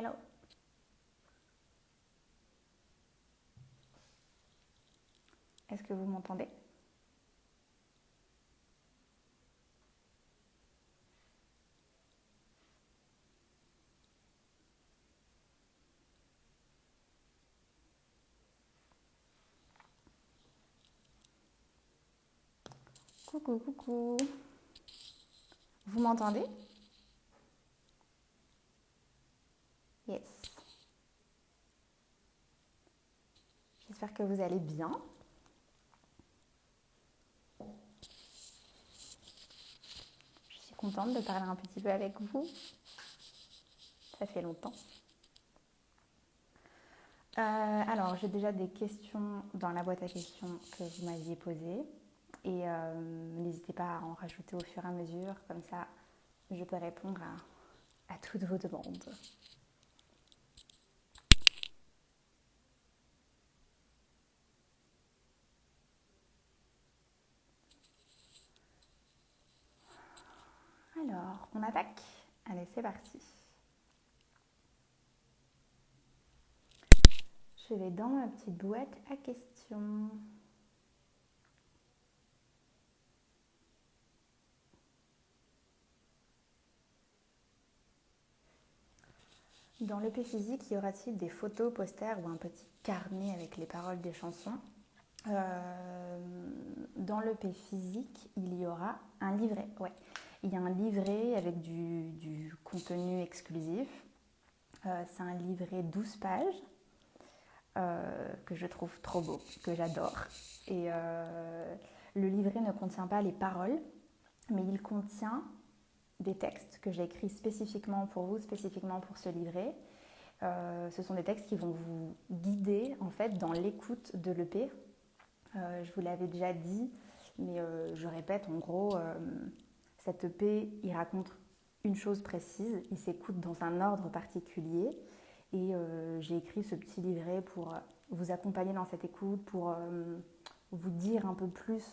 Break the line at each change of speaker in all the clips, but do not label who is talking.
Hello. Est-ce que vous m'entendez? Coucou, coucou. Vous m'entendez? Yes. J'espère que vous allez bien. Je suis contente de parler un petit peu avec vous. Ça fait longtemps. Alors, j'ai déjà des questions dans la boîte à questions que vous m'aviez posées. Et n'hésitez pas à en rajouter au fur et à mesure. Comme ça, je peux répondre à toutes vos demandes. Alors, on attaque? Allez, c'est parti. Je vais dans ma petite boîte à questions. Dans l'EP physique, y aura-t-il des photos, posters ou un petit carnet avec les paroles des chansons? Dans l'EP physique, il y aura un livret. Ouais. Il y a un livret avec du contenu exclusif. C'est un livret 12 pages que je trouve trop beau, que j'adore. Et le livret ne contient pas les paroles, mais il contient des textes que j'ai écrits spécifiquement pour vous, spécifiquement pour ce livret. Ce sont des textes qui vont vous guider en fait dans l'écoute de l'EP. Je vous l'avais déjà dit, mais je répète, en gros, cette EP, il raconte une chose précise, il s'écoute dans un ordre particulier, et j'ai écrit ce petit livret pour vous accompagner dans cette écoute, pour vous dire un peu plus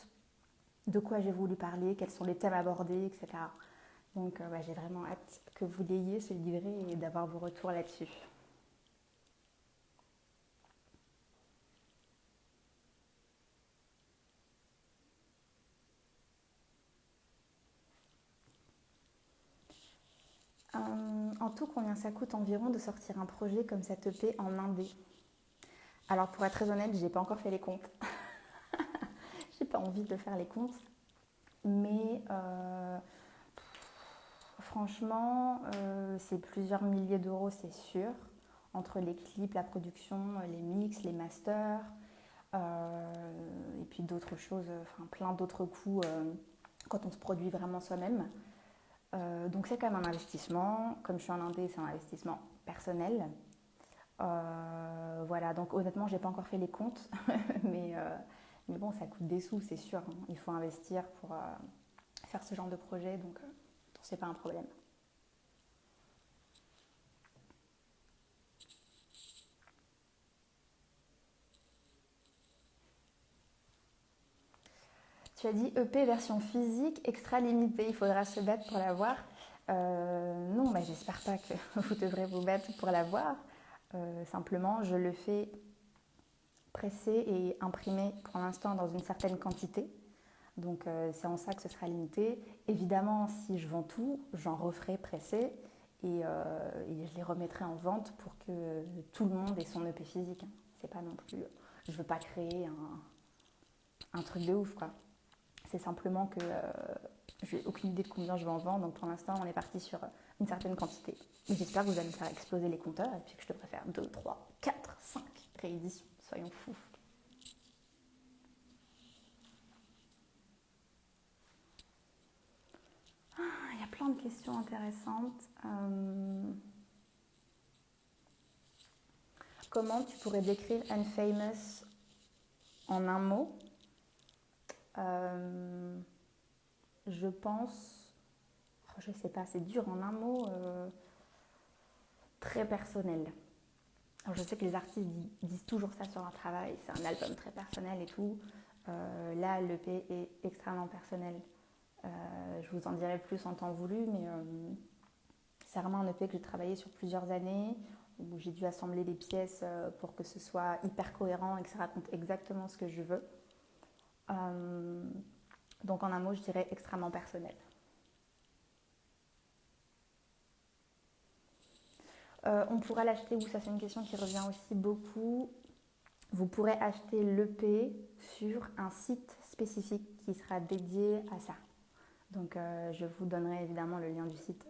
de quoi j'ai voulu parler, quels sont les thèmes abordés, etc. Donc j'ai vraiment hâte que vous l'ayez, ce livret, et d'avoir vos retours là-dessus. En tout, combien ça coûte environ de sortir un projet comme cette EP en indé? Alors pour être très honnête, j'ai pas encore fait les comptes. J'ai pas envie de faire les comptes. Mais franchement, c'est plusieurs milliers d'euros, c'est sûr. Entre les clips, la production, les mix, les masters, et puis d'autres choses, enfin plein d'autres coûts quand on se produit vraiment soi-même. Donc c'est quand même un investissement. Comme je suis en indé, c'est un investissement personnel. Voilà, donc honnêtement, j'ai pas encore fait les comptes, mais, euh, mais bon, ça coûte des sous, c'est sûr, hein. Il faut investir pour faire ce genre de projet, donc c'est pas un problème. Tu as dit EP version physique extra limitée, il faudra se battre pour l'avoir. Non, mais j'espère pas que vous devrez vous battre pour l'avoir. Simplement, je le fais presser et imprimer pour l'instant dans une certaine quantité. Donc c'est en ça que ce sera limité. Évidemment, si je vends tout, j'en referai presser et je les remettrai en vente pour que tout le monde ait son EP physique, hein. C'est pas non plus. Je veux pas créer un truc de ouf, quoi. C'est simplement que j'ai aucune idée de combien je vais en vendre. Donc pour l'instant, on est parti sur une certaine quantité. Mais j'espère que vous allez me faire exploser les compteurs et puis que je devrais faire 2, 3, 4, 5 rééditions. Soyons fous. Il y a plein de questions intéressantes. Comment tu pourrais décrire Unfamous en un mot? Euh, je pense, je sais pas, c'est dur en un mot, très personnel. Alors je sais que les artistes disent toujours ça sur leur travail, c'est un album très personnel et tout. Là, l'EP est extrêmement personnel. Je vous en dirai plus en temps voulu, mais c'est vraiment un EP que j'ai travaillé sur plusieurs années. où j'ai dû assembler les pièces pour que ce soit hyper cohérent et que ça raconte exactement ce que je veux. Donc en un mot, je dirais extrêmement personnel. On pourra l'acheter où? Ça, c'est une question qui revient aussi beaucoup. Vous pourrez acheter l'EP sur un site spécifique qui sera dédié à ça. Donc je vous donnerai évidemment le lien du site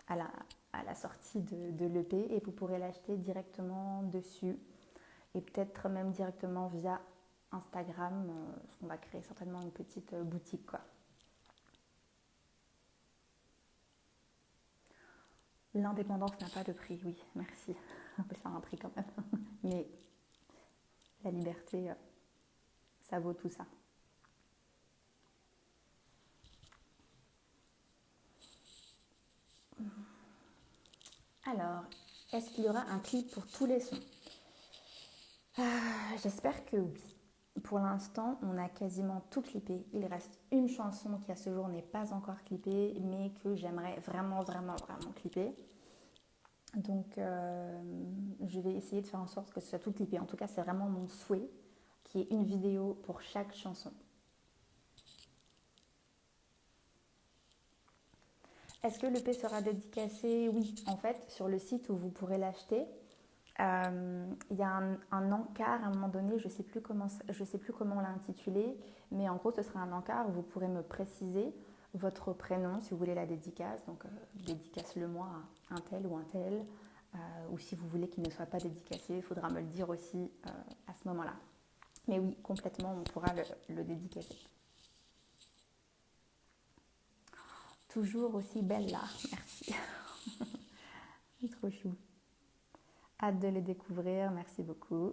à la sortie de l'EP et vous pourrez l'acheter directement dessus et peut-être même directement via Instagram, parce qu'on va créer certainement une petite boutique, quoi. L'indépendance n'a pas de prix, oui, merci. Ça a un prix quand même. Mais la liberté, ça vaut tout ça. Alors, est-ce qu'il y aura un clip pour tous les sons? J'espère que oui. Pour l'instant, on a quasiment tout clippé. Il reste une chanson qui à ce jour n'est pas encore clippée, mais que j'aimerais vraiment, vraiment, vraiment clipper. Donc, je vais essayer de faire en sorte que ce soit tout clippé. En tout cas, c'est vraiment mon souhait qu'il y ait une vidéo pour chaque chanson. Est-ce que l'EP sera dédicacé? Oui, en fait, sur le site où vous pourrez l'acheter, il y a un encart à un moment donné, je ne sais plus comment on l'a intitulé, mais en gros, ce sera un encart où vous pourrez me préciser votre prénom si vous voulez la dédicace. Donc, dédicace-le-moi à un tel ou un tel. Ou si vous voulez qu'il ne soit pas dédicacé, il faudra me le dire aussi à ce moment-là. Mais oui, complètement, on pourra le dédicacer. Toujours aussi belle là, merci. Trop chou. Hâte de les découvrir, merci beaucoup.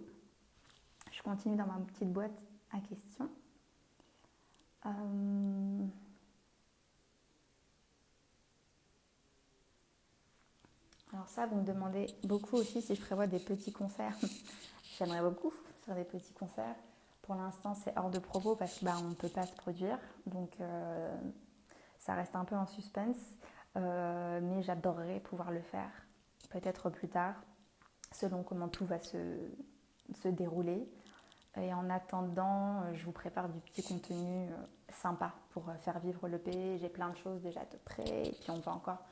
Je continue dans ma petite boîte à questions. Alors ça, vous me demandez beaucoup aussi si je prévois des petits concerts. J'aimerais beaucoup faire des petits concerts. Pour l'instant, c'est hors de propos parce qu'on ne peut pas se produire. Donc, ça reste un peu en suspense. Mais j'adorerais pouvoir le faire. Peut-être plus tard, selon comment tout va se dérouler. Et en attendant, je vous prépare du petit contenu sympa pour faire vivre l'EP. J'ai plein de choses déjà de près. Et puis, on va encore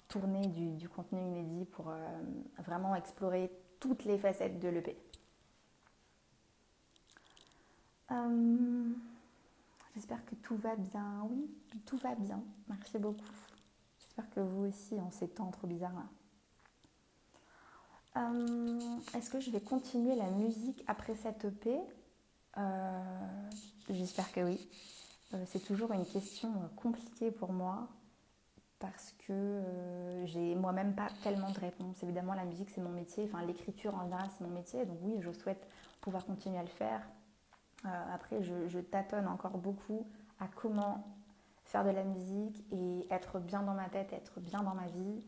tourner du contenu inédit pour vraiment explorer toutes les facettes de l'EP. J'espère que tout va bien. Oui, tout va bien. Merci beaucoup. J'espère que vous aussi, en ces temps trop bizarres là. Est-ce que je vais continuer la musique après cette EP? J'espère que oui. C'est toujours une question compliquée pour moi parce que j'ai moi-même pas tellement de réponses. Évidemment, la musique, c'est mon métier. Enfin, l'écriture en général, c'est mon métier. Donc oui, je souhaite pouvoir continuer à le faire. Après, je tâtonne encore beaucoup à comment faire de la musique et être bien dans ma tête, être bien dans ma vie.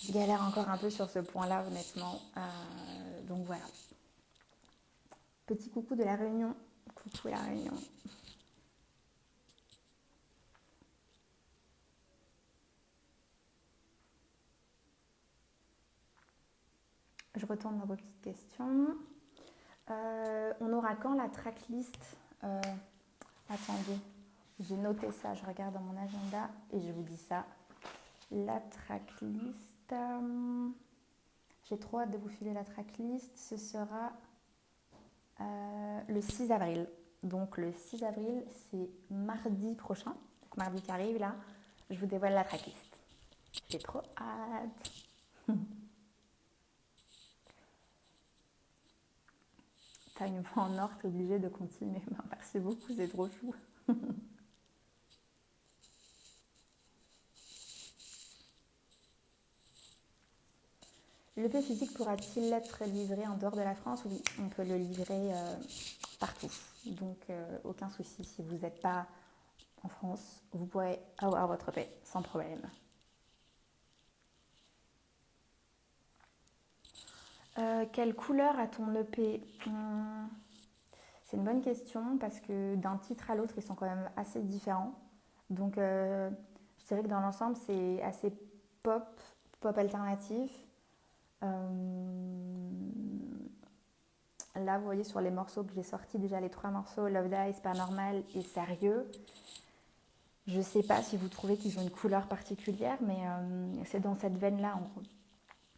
Je galère encore un peu sur ce point-là, honnêtement. Donc voilà. Petit coucou de la Réunion. Coucou la Réunion. Je retourne dans vos petites questions. On aura quand la tracklist? Attendez, j'ai noté ça, je regarde dans mon agenda et je vous dis ça. La tracklist, j'ai trop hâte de vous filer la tracklist. Ce sera le 6 avril. Donc le 6 avril, c'est mardi prochain. Donc mardi qui arrive là, je vous dévoile la tracklist. J'ai trop hâte. T'as une voix en or, t'es obligée de continuer. Merci beaucoup, c'est trop chou. L'EP physique pourra-t-il être livré en dehors de la France? Oui, on peut le livrer partout. Donc, aucun souci. Si vous n'êtes pas en France, vous pourrez avoir votre EP sans problème. Quelle couleur a ton EP? C'est une bonne question parce que d'un titre à l'autre, ils sont quand même assez différents. Donc, je dirais que dans l'ensemble, c'est assez pop alternatif. Là, vous voyez sur les morceaux que j'ai sortis, déjà les 3 morceaux, Love Dice, Pas Normal et Sérieux. Je ne sais pas si vous trouvez qu'ils ont une couleur particulière, mais c'est dans cette veine-là en gros.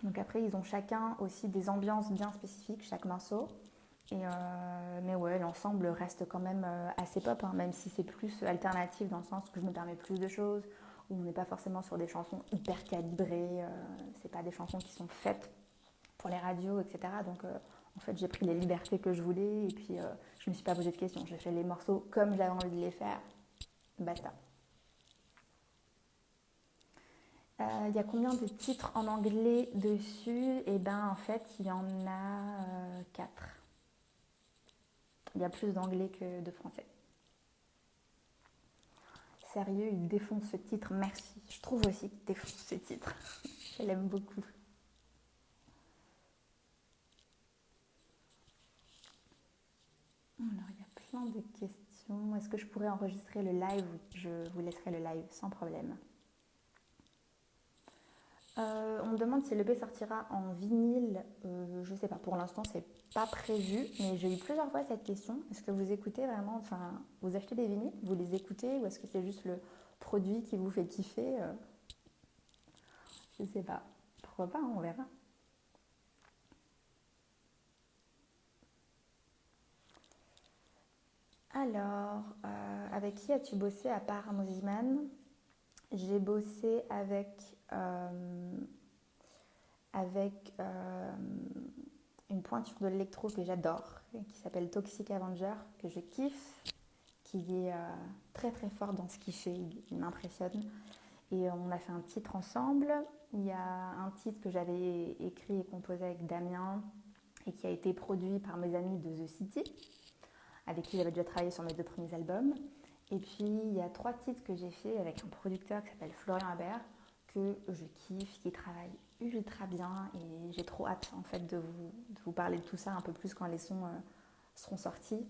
Donc après, ils ont chacun aussi des ambiances bien spécifiques, chaque morceau. Mais ouais, l'ensemble reste quand même assez pop, hein, même si c'est plus alternatif dans le sens que je me permets plus de choses, où on n'est pas forcément sur des chansons hyper calibrées, c'est pas des chansons qui sont faites pour les radios, etc. Donc en fait, j'ai pris les libertés que je voulais et puis je me suis pas posé de questions. J'ai fait les morceaux comme j'avais envie de les faire, basta. Il y a combien de titres en anglais dessus? Et ben en fait, il y en a 4. Il y a plus d'anglais que de français. Sérieux, il défonce ce titre, merci. Je trouve aussi qu'il défonce ce titre. Je l'aime beaucoup. Alors, il y a plein de questions. Est-ce que je pourrais enregistrer le live? Je vous laisserai le live sans problème. On me demande si l'EP sortira en vinyle. Je sais pas, pour l'instant c'est pas prévu, mais j'ai eu plusieurs fois cette question. Est-ce que vous écoutez vraiment, enfin, vous achetez des vinyles, vous les écoutez, ou est-ce que c'est juste le produit qui vous fait kiffer? Je sais pas. Pourquoi pas, on verra. Alors, avec qui as-tu bossé à part Moziman? J'ai bossé avec une pointure de l'électro que j'adore, qui s'appelle Toxic Avenger, que je kiffe, qui est très très fort dans ce qu'il fait, il m'impressionne. Et on a fait un titre ensemble. Il y a un titre que j'avais écrit et composé avec Damien et qui a été produit par mes amis de The City, avec qui j'avais déjà travaillé sur mes 2 premiers albums. Et puis il y a 3 titres que j'ai fait avec un producteur qui s'appelle Florian Habert, que je kiffe, qui travaille ultra bien et j'ai trop hâte en fait de vous parler de tout ça un peu plus quand les sons seront sortis.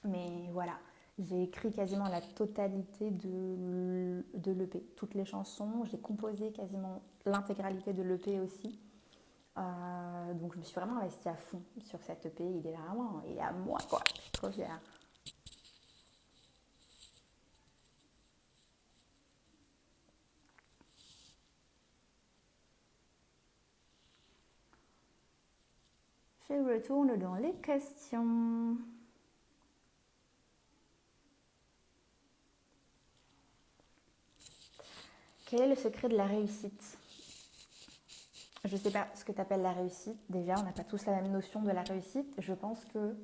Mais voilà, j'ai écrit quasiment la totalité de l'EP, toutes les chansons, j'ai composé quasiment l'intégralité de l'EP aussi. Donc je me suis vraiment investie à fond sur cette EP, il est vraiment, il est à moi quoi, je suis trop fière. Je retourne dans les questions. Quel est le secret de la réussite? Je ne sais pas ce que tu appelles la réussite. Déjà, on n'a pas tous la même notion de la réussite. Je pense que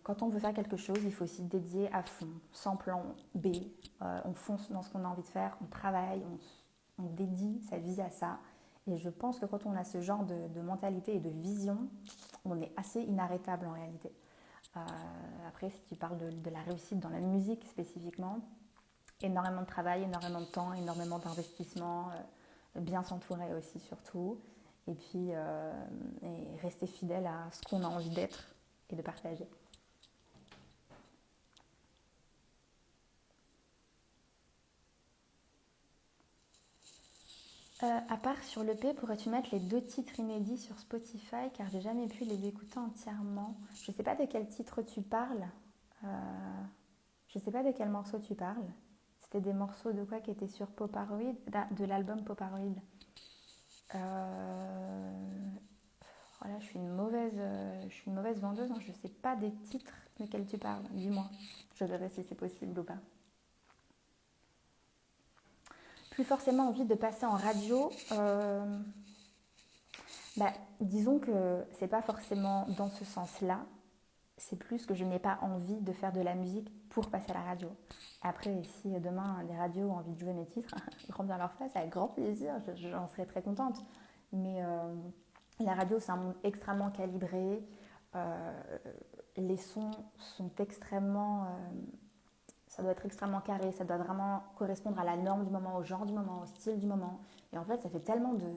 quand on veut faire quelque chose, il faut s'y dédier à fond, sans plan B. On fonce dans ce qu'on a envie de faire, on travaille, on dédie sa vie à ça. Et je pense que quand on a ce genre de mentalité et de vision, on est assez inarrêtable en réalité. Euh, Après, si tu parles de la réussite dans la musique spécifiquement, énormément de travail, énormément de temps, énormément d'investissement, bien s'entourer aussi surtout, et puis et rester fidèle à ce qu'on a envie d'être et de partager. À part sur l'EP, pourrais-tu mettre les 2 titres inédits sur Spotify car j'ai jamais pu les écouter entièrement. Je ne sais pas de quel titre tu parles. Euh, je ne sais pas de quel morceau tu parles. C'était des morceaux de quoi qui étaient sur Poparoid, de l'album Poparoid. Voilà, je suis une mauvaise vendeuse, hein. Je ne sais pas des titres desquels tu parles. Dis-moi, je verrai si c'est possible ou pas. Plus forcément envie de passer en radio. Disons que c'est pas forcément dans ce sens-là. C'est plus que je n'ai pas envie de faire de la musique pour passer à la radio. Après, si demain les radios ont envie de jouer mes titres, grand bien leur face, avec grand plaisir, j'en serais très contente. Mais la radio, c'est un monde extrêmement calibré. Euh, les sons sont extrêmement... ça doit être extrêmement carré, ça doit vraiment correspondre à la norme du moment, au genre du moment, au style du moment. Et en fait, ça fait tellement de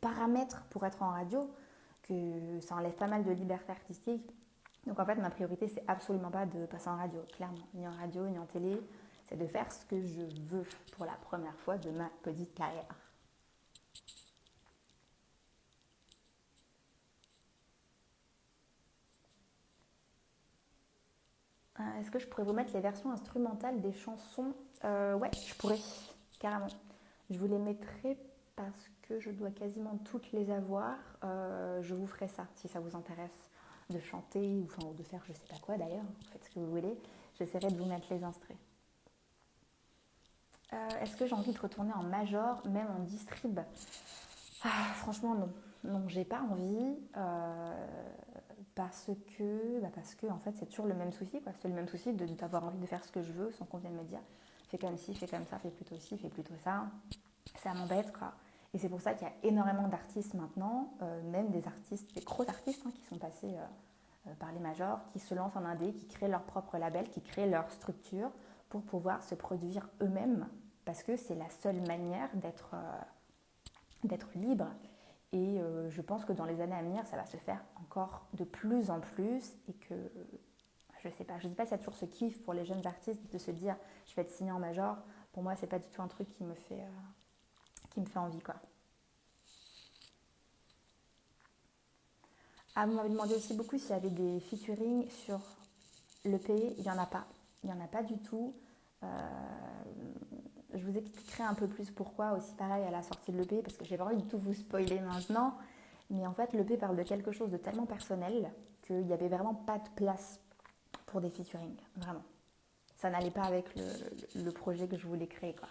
paramètres pour être en radio que ça enlève pas mal de liberté artistique. Donc en fait, ma priorité, c'est absolument pas de passer en radio, clairement. Ni en radio, ni en télé. C'est de faire ce que je veux pour la première fois de ma petite carrière. Est-ce que je pourrais vous mettre les versions instrumentales des chansons? Ouais, je pourrais, carrément. Je vous les mettrai parce que je dois quasiment toutes les avoir. Je vous ferai ça si ça vous intéresse de chanter ou de faire je sais pas quoi d'ailleurs. Faites ce que vous voulez. J'essaierai de vous mettre les instruments. Est-ce que j'ai envie de retourner en major, même en distrib? Franchement, non. Non, j'ai pas envie. Parce que en fait, c'est toujours le même souci, quoi. C'est le même souci d'avoir envie de faire ce que je veux sans qu'on vienne me dire fais comme ci, fais comme ça, fais plutôt ci, fais plutôt ça. Ça m'embête, quoi. Et c'est pour ça qu'il y a énormément d'artistes maintenant, même des artistes, des gros artistes qui sont passés par les majors, qui se lancent en indé, qui créent leur propre label, qui créent leur structure pour pouvoir se produire eux-mêmes, parce que c'est la seule manière d'être libre. Et je pense que dans les années à venir, ça va se faire encore de plus en plus et que je sais pas s'il y a toujours ce kiff pour les jeunes artistes de se dire je vais être signé en major. Pour moi, c'est pas du tout un truc qui me fait envie, quoi. Ah, vous m'avez demandé aussi beaucoup s'il y avait des featuring sur l'EP. Il n'y en a pas. Il n'y en a pas du tout. Je vous expliquerai un peu plus pourquoi aussi pareil à la sortie de l'EP parce que j'ai pas envie de tout vous spoiler maintenant. Mais en fait, l'EP parle de quelque chose de tellement personnel qu'il n'y avait vraiment pas de place pour des featuring. Vraiment. Ça n'allait pas avec le projet que je voulais créer, quoi.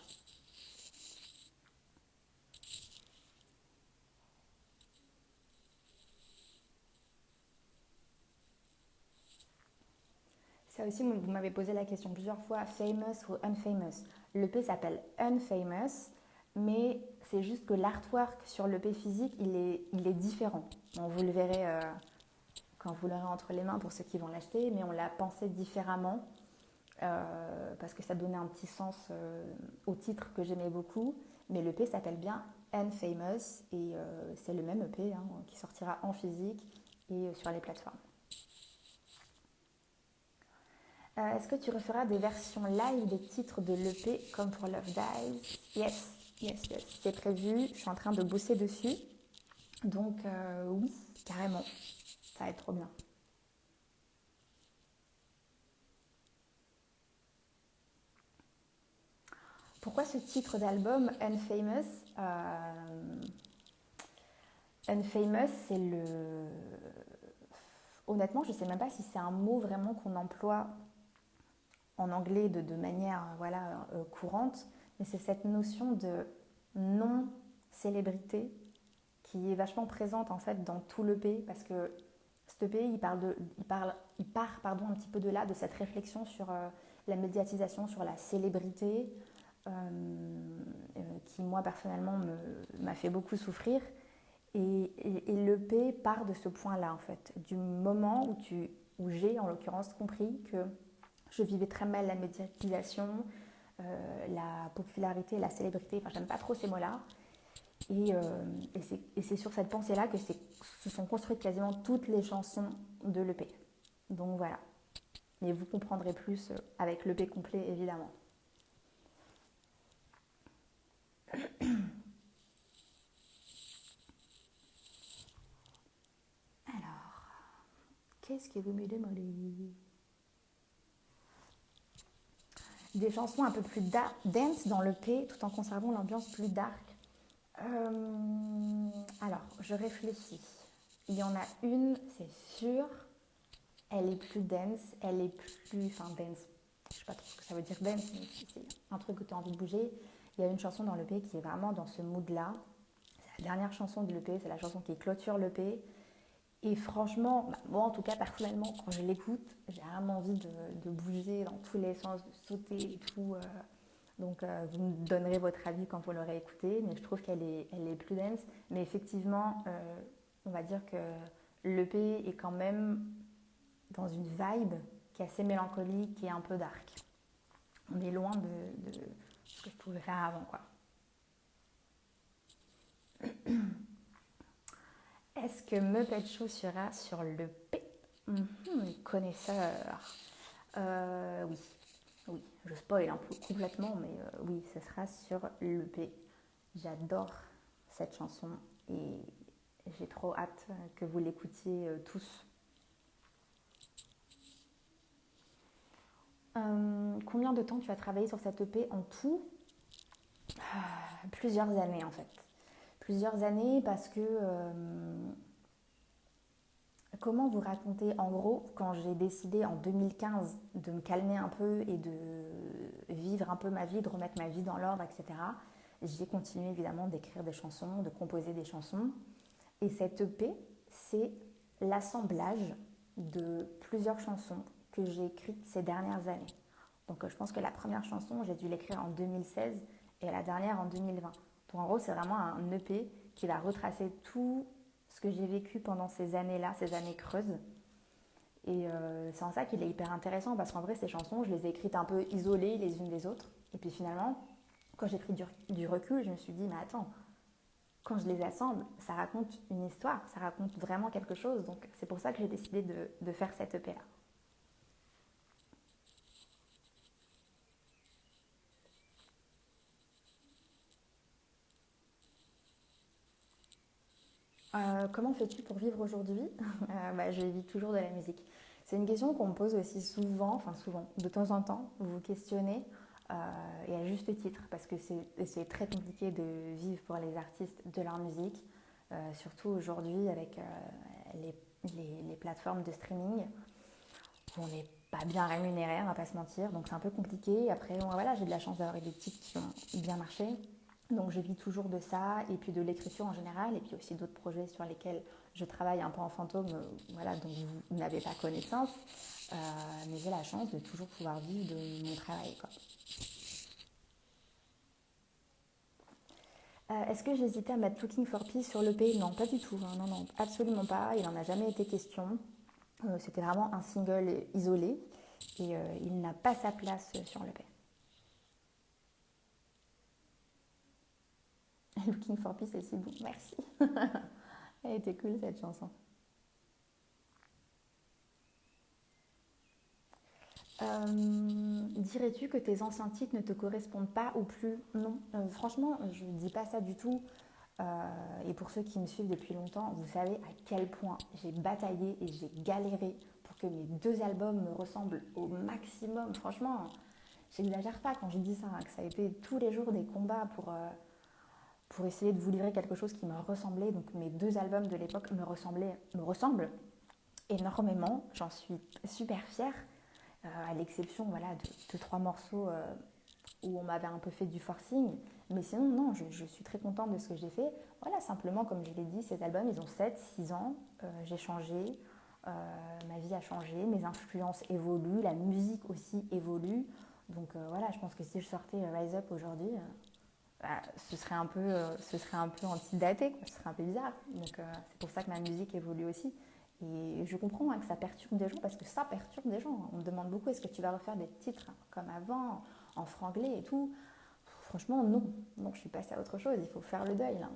Ça aussi, vous m'avez posé la question plusieurs fois, famous ou unfamous. L'EP s'appelle Unfamous, mais c'est juste que l'artwork sur l'EP physique, il est différent. Bon, vous le verrez quand vous l'aurez entre les mains pour ceux qui vont l'acheter, mais on l'a pensé différemment parce que ça donnait un petit sens au titre que j'aimais beaucoup. Mais l'EP s'appelle bien Unfamous et c'est le même EP qui sortira en physique et sur les plateformes. Est-ce que tu referas des versions live des titres de l'EP comme pour Love Dies? Yes, yes, yes. C'est prévu. Je suis en train de bosser dessus. Donc oui, carrément. Ça va être trop bien. Pourquoi ce titre d'album Unfamous? Unfamous, c'est le... Honnêtement, je ne sais même pas si c'est un mot vraiment qu'on emploie en anglais de manière courante, mais c'est cette notion de non-célébrité qui est vachement présente en fait dans tout l'EP parce que cet EP il part un petit peu de là, de cette réflexion sur la médiatisation, sur la célébrité qui moi personnellement m'a fait beaucoup souffrir et l'EP part de ce point-là en fait, du moment où j'ai en l'occurrence compris que je vivais très mal la médiatisation, la popularité, la célébrité, enfin j'aime pas trop ces mots-là. Et c'est sur cette pensée-là que se sont construites quasiment toutes les chansons de l'EP. Donc voilà. Mais vous comprendrez plus avec l'EP complet, évidemment. Alors, qu'est-ce que vous me demandez? Des chansons un peu plus dance dans l'EP, tout en conservant l'ambiance plus dark. Alors, je réfléchis. Il y en a une, c'est sûr. Elle est plus dense, elle est plus... Enfin, dense. Je sais pas trop ce que ça veut dire dance, mais c'est un truc où tu as envie de bouger. Il y a une chanson dans l'EP qui est vraiment dans ce mood-là. C'est la dernière chanson de l'EP, c'est la chanson qui clôture l'EP. Et franchement, moi en tout cas personnellement, quand je l'écoute, j'ai vraiment envie de bouger dans tous les sens, de sauter et tout. Donc vous me donnerez votre avis quand vous l'aurez écoutée, mais je trouve qu'elle est plus dense. Mais effectivement, on va dire que l'EP est quand même dans une vibe qui est assez mélancolique, qui est un peu dark. On est loin de ce que je pouvais faire avant, quoi. Est-ce que Muppet Show sera sur l'EP? Connaisseur. Oui. Oui, je spoil un peu complètement, mais oui, ce sera sur l'EP. J'adore cette chanson et j'ai trop hâte que vous l'écoutiez tous. Combien de temps tu as travaillé sur cette EP en tout? Plusieurs années en fait. Plusieurs années parce que comment vous raconter en gros, quand j'ai décidé en 2015 de me calmer un peu et de vivre un peu ma vie, de remettre ma vie dans l'ordre, etc., j'ai continué évidemment d'écrire des chansons, de composer des chansons. Et cette EP, c'est l'assemblage de plusieurs chansons que j'ai écrites ces dernières années. Donc je pense que la première chanson, j'ai dû l'écrire en 2016 et la dernière en 2020. Donc en gros, c'est vraiment un EP qui va retracer tout ce que j'ai vécu pendant ces années-là, ces années creuses. Et c'est en ça qu'il est hyper intéressant parce qu'en vrai, ces chansons, je les ai écrites un peu isolées les unes des autres. Et puis finalement, quand j'ai pris du recul, je me suis dit, mais attends, quand je les assemble, ça raconte une histoire, ça raconte vraiment quelque chose. Donc c'est pour ça que j'ai décidé de faire cette EP-là. Comment fais-tu pour vivre aujourd'hui? Je vis toujours de la musique. C'est une question qu'on me pose aussi souvent, enfin souvent, de temps en temps, vous vous questionnez, et à juste titre, parce que c'est très compliqué de vivre pour les artistes de leur musique, surtout aujourd'hui avec les, les plateformes de streaming, où on n'est pas bien rémunéré, on va pas se mentir, donc c'est un peu compliqué. Après, bon, voilà, j'ai de la chance d'avoir eu des titres qui ont bien marché, donc je vis toujours de ça et puis de l'écriture en général et puis aussi d'autres projets sur lesquels je travaille un peu en fantôme, voilà, dont vous n'avez pas connaissance. Euh, mais j'ai la chance de toujours pouvoir vivre de mon travail, quoi. Est-ce que j'hésitais à mettre Looking for Peace sur l'EP? Non, pas du tout, hein, non, non, absolument pas. Il n'en a jamais été question. C'était vraiment un single isolé et il n'a pas sa place sur l'EP. Looking for Peace, c'est si bon, merci. Elle était cool cette chanson. Dirais-tu que tes anciens titres ne te correspondent pas ou plus? Non, franchement, je ne dis pas ça du tout. Et pour ceux qui me suivent depuis longtemps, vous savez à quel point j'ai bataillé et j'ai galéré pour que mes deux albums me ressemblent au maximum. Franchement, j'exagère pas quand je dis ça, hein, que ça a été tous les jours des combats pour essayer de vous livrer quelque chose qui me ressemblait. Donc mes deux albums de l'époque me ressemblent énormément. J'en suis super fière. À l'exception voilà, de trois morceaux où on m'avait un peu fait du forcing. Mais sinon, non, je suis très contente de ce que j'ai fait. Voilà, simplement, comme je l'ai dit, ces albums, ils ont 7, 6 ans. J'ai changé, ma vie a changé, mes influences évoluent, la musique aussi évolue. Donc voilà, je pense que si je sortais Rise Up aujourd'hui, ce serait un peu antidaté, quoi. Ce serait un peu bizarre. Donc c'est pour ça que ma musique évolue aussi. Et je comprends, hein, que ça perturbe des gens parce que ça perturbe des gens. On me demande beaucoup, est-ce que tu vas refaire des titres comme avant, en franglais et tout? Franchement, non. Non, je suis passée à autre chose. Il faut faire le deuil là.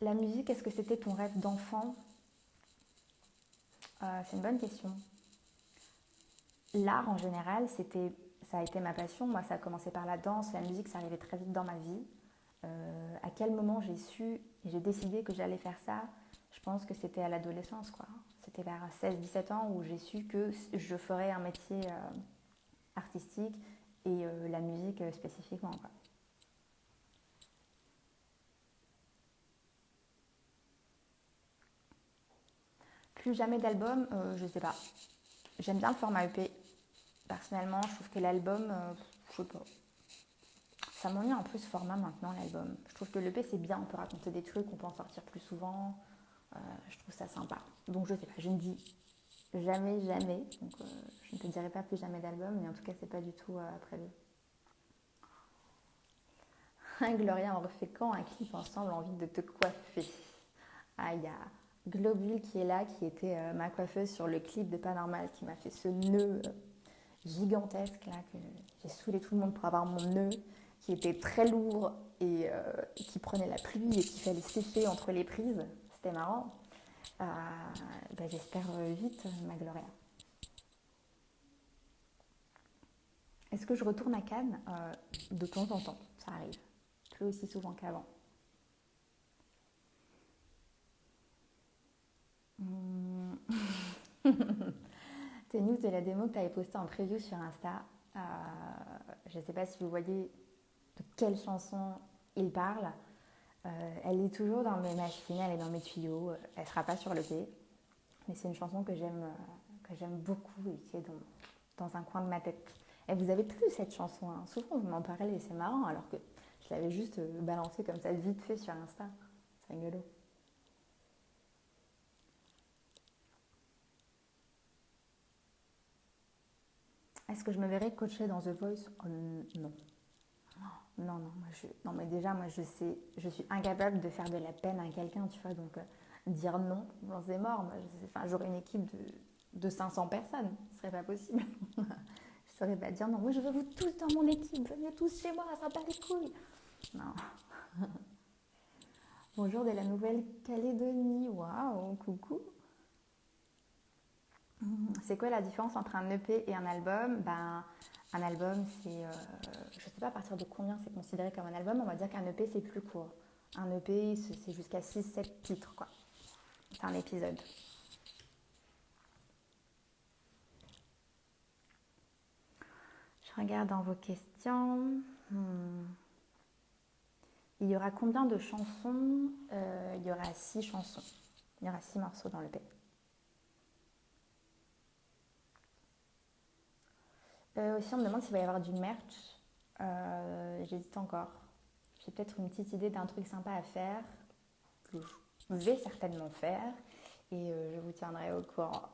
La musique, est-ce que c'était ton rêve d'enfant? C'est une bonne question. L'art en général, ça a été ma passion. Moi, ça a commencé par la danse, la musique, ça arrivait très vite dans ma vie. À quel moment j'ai su et j'ai décidé que j'allais faire ça? Je pense que c'était à l'adolescence, quoi. C'était vers 16, 17 ans où j'ai su que je ferais un métier artistique et la musique spécifiquement, quoi. Plus jamais d'album, je sais pas. J'aime bien le format EP. Personnellement, je trouve que l'album, je sais pas. Ça m'ennuie un peu ce format maintenant, l'album. Je trouve que l'EP c'est bien, on peut raconter des trucs, on peut en sortir plus souvent. Je trouve ça sympa. Donc je sais pas, je ne dis jamais, jamais. Donc je ne te dirai pas plus jamais d'album, mais en tout cas c'est pas du tout prévu. Gloria, on refait quand un clip ensemble, envie de te coiffer? Ah, il y a Globule qui est là, qui était ma coiffeuse sur le clip de Pas Normal, qui m'a fait ce nœud gigantesque là, que j'ai saoulé tout le monde pour avoir mon nœud, qui était très lourd et qui prenait la pluie et qu'il fallait sécher entre les prises. C'était marrant. Euh, J'espère vite, ma Gloria. Est-ce que je retourne à Cannes? De temps en temps, ça arrive. Plus aussi souvent qu'avant. Tes news de la démo que tu avais postée en preview sur Insta, je ne sais pas si vous voyez de quelle chanson il parle. Elle est toujours dans mes machines, elle est dans mes tuyaux. Elle ne sera pas sur le l'EP, mais c'est une chanson que j'aime beaucoup et qui est dans un coin de ma tête. Et vous avez plus cette chanson, hein. Souvent vous m'en parlez, c'est marrant, alors que je l'avais juste balancée comme ça vite fait sur Insta. C'est rigolo. Est-ce que je me verrais coacher dans The Voice? Oh, non. Non, non, non, mais déjà, moi, je suis incapable de faire de la peine à quelqu'un, tu vois, donc dire non, bon, c'est mort. Moi, enfin, j'aurais une équipe de 500 personnes, ce serait pas possible. Je saurais pas dire non, moi, je veux vous tous dans mon équipe, venez tous chez moi, ça va pas les couilles. Non. Bonjour de la Nouvelle-Calédonie, waouh, coucou. C'est quoi la différence entre un EP et un album? Ben, un album, c'est, je ne sais pas à partir de combien c'est considéré comme un album, on va dire qu'un EP c'est plus court. Un EP c'est jusqu'à 6-7 titres, quoi. C'est un épisode. Je regarde dans vos questions. Il y aura combien de chansons? Il y aura 6 chansons. Il y aura 6 morceaux dans l'EP. Aussi, on me demande s'il va y avoir du merch. J'hésite encore. J'ai peut-être une petite idée d'un truc sympa à faire que je vais certainement faire et je vous tiendrai au courant.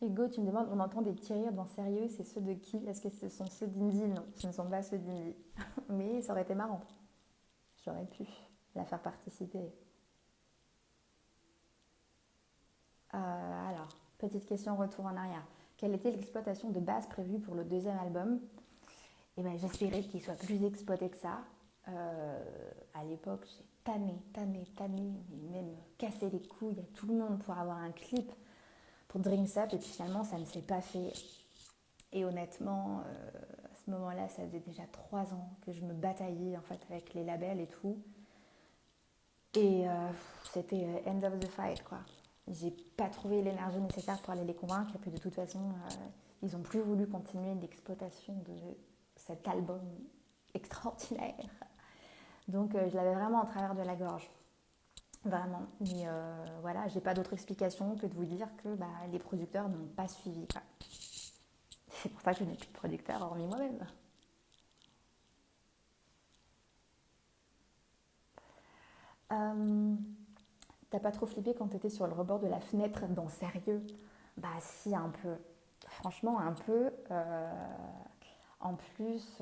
Hugo, tu me demandes, on entend des petits rires dans Sérieux, c'est ceux de qui? Est-ce que ce sont ceux d'Indy? Non, ce ne sont pas ceux d'Indy. Mais ça aurait été marrant. J'aurais pu la faire participer. Alors, petite question retour en arrière. Quelle était l'exploitation de base prévue pour le deuxième album? Eh ben, j'espérais qu'il soit plus exploité que ça. À l'époque, j'ai tamé, même cassé les couilles à tout le monde pour avoir un clip pour Drinks Up, et puis finalement, ça ne s'est pas fait. Et honnêtement, à ce moment-là, ça faisait déjà 3 ans que je me bataillais en fait avec les labels et tout. Et c'était end of the fight, quoi. J'ai pas trouvé l'énergie nécessaire pour aller les convaincre, et puis de toute façon, ils ont plus voulu continuer l'exploitation de cet album extraordinaire. Donc je l'avais vraiment en travers de la gorge. Vraiment. Mais voilà, j'ai pas d'autre explication que de vous dire que bah, les producteurs n'ont pas suivi, quoi. C'est pour ça que je n'ai plus de producteur hormis moi-même. T'as pas trop flippé quand t'étais sur le rebord de la fenêtre dans Sérieux? Bah si, un peu. Franchement, un peu. En plus,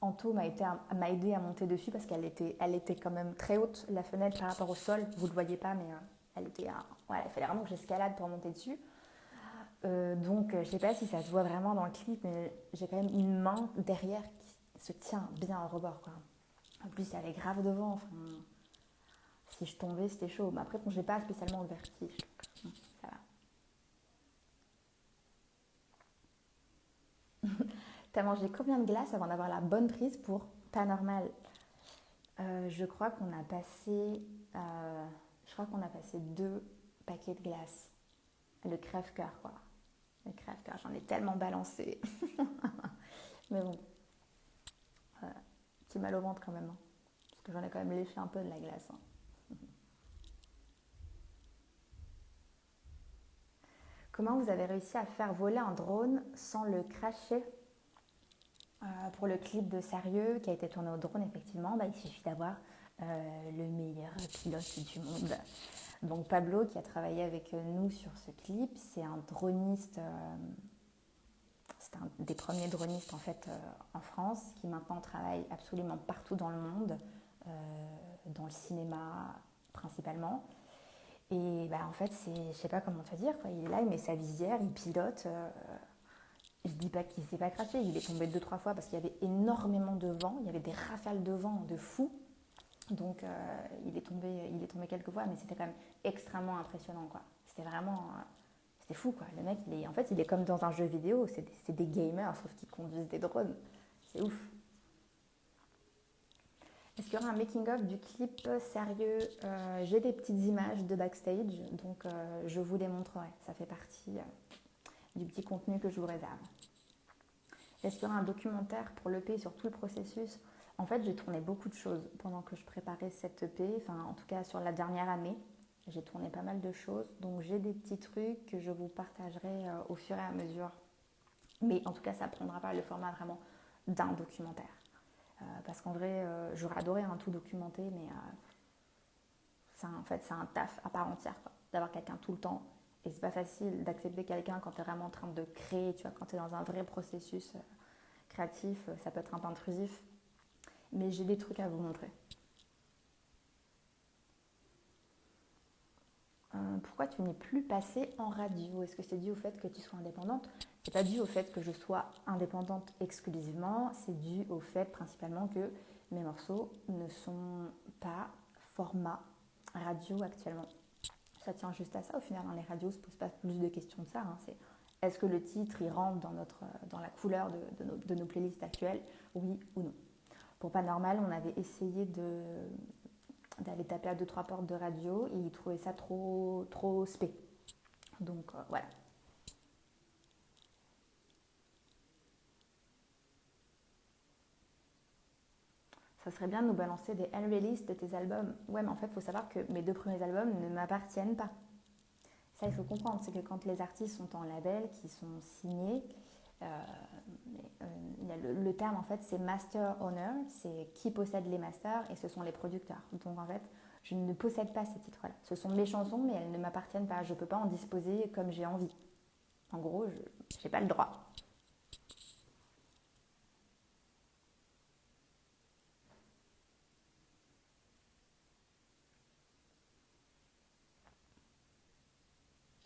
Anto m'a aidé à monter dessus parce elle était quand même très haute, la fenêtre par rapport au sol. Vous le voyez pas, mais elle était ouais, il fallait vraiment que j'escalade pour monter dessus. Donc, je sais pas si ça se voit vraiment dans le clip, mais j'ai quand même une main derrière qui se tient bien au rebord, quoi. En plus, il y avait grave de vent. Enfin, si je tombais, c'était chaud. Mais après, bon, j'ai pas spécialement le vertige. Donc, ça va. T'as mangé combien de glaces avant d'avoir la bonne prise pour pas normal? Je crois qu'on a passé, je crois qu'on a passé 2 paquets de glace. Le crève-cœur, quoi. Le crève-cœur, j'en ai tellement balancé. Mais bon, petit mal au ventre quand même, hein. Parce que j'en ai quand même léché un peu de la glace, hein. Comment vous avez réussi à faire voler un drone sans le cracher? Pour le clip de Sérieux qui a été tourné au drone, effectivement, bah, il suffit d'avoir le meilleur pilote du monde. Donc Pablo, qui a travaillé avec nous sur ce clip, c'est un droniste, c'est un des premiers dronistes en fait en France, qui maintenant travaille absolument partout dans le monde, dans le cinéma principalement. Et bah, en fait, je sais pas comment te dire, quoi. Il est là, il met sa visière, il pilote. Je dis pas qu'il s'est pas craché, il est tombé 2-3 fois parce qu'il y avait énormément de vent, il y avait des rafales de vent de fou. Donc il est tombé quelques fois, mais c'était quand même extrêmement impressionnant, quoi. C'était vraiment, c'était fou, quoi. Le mec, en fait, il est comme dans un jeu vidéo. C'est des gamers, sauf qu'ils conduisent des drones. C'est ouf. Est-ce qu'il y aura un making-of du clip sérieux? J'ai des petites images de backstage, donc je vous les montrerai. Ça fait partie du petit contenu que je vous réserve. Est-ce qu'il y aura un documentaire pour l'EP sur tout le processus? En fait, j'ai tourné beaucoup de choses pendant que je préparais cette EP, enfin en tout cas sur la dernière année. J'ai tourné pas mal de choses, donc j'ai des petits trucs que je vous partagerai au fur et à mesure. Mais en tout cas, ça ne prendra pas le format vraiment d'un documentaire. Parce qu'en vrai, j'aurais adoré un tout documenté, mais en fait, c'est un taf à part entière, quoi, d'avoir quelqu'un tout le temps. Et c'est pas facile d'accepter quelqu'un quand tu es vraiment en train de créer, tu vois, quand tu es dans un vrai processus créatif, ça peut être un peu intrusif. Mais j'ai des trucs à vous montrer. Pourquoi tu n'es plus passée en radio? Est-ce que c'est dû au fait que tu sois indépendante? C'est pas dû au fait que je sois indépendante exclusivement, c'est dû au fait principalement que mes morceaux ne sont pas format radio actuellement. Ça tient juste à ça au final, hein. Les radios ne se posent pas plus de questions que ça, hein. C'est est-ce que le titre il rentre dans la couleur de nos playlists actuelles? Oui ou non. Pour Paranormal, on avait essayé d'aller taper à 2-3 portes de radio et ils trouvaient ça trop spé. Donc voilà. Ça serait bien de nous balancer des unreleased de tes albums. Ouais, mais en fait, il faut savoir que mes 2 premiers albums ne m'appartiennent pas. Ça, il faut comprendre. C'est que quand les artistes sont en label, qui sont signés, euh, le terme, en fait, c'est master owner. C'est qui possède les masters et ce sont les producteurs. Donc, en fait, je ne possède pas ces titres-là. Ce sont mes chansons, mais elles ne m'appartiennent pas. Je ne peux pas en disposer comme j'ai envie. En gros, je n'ai pas le droit.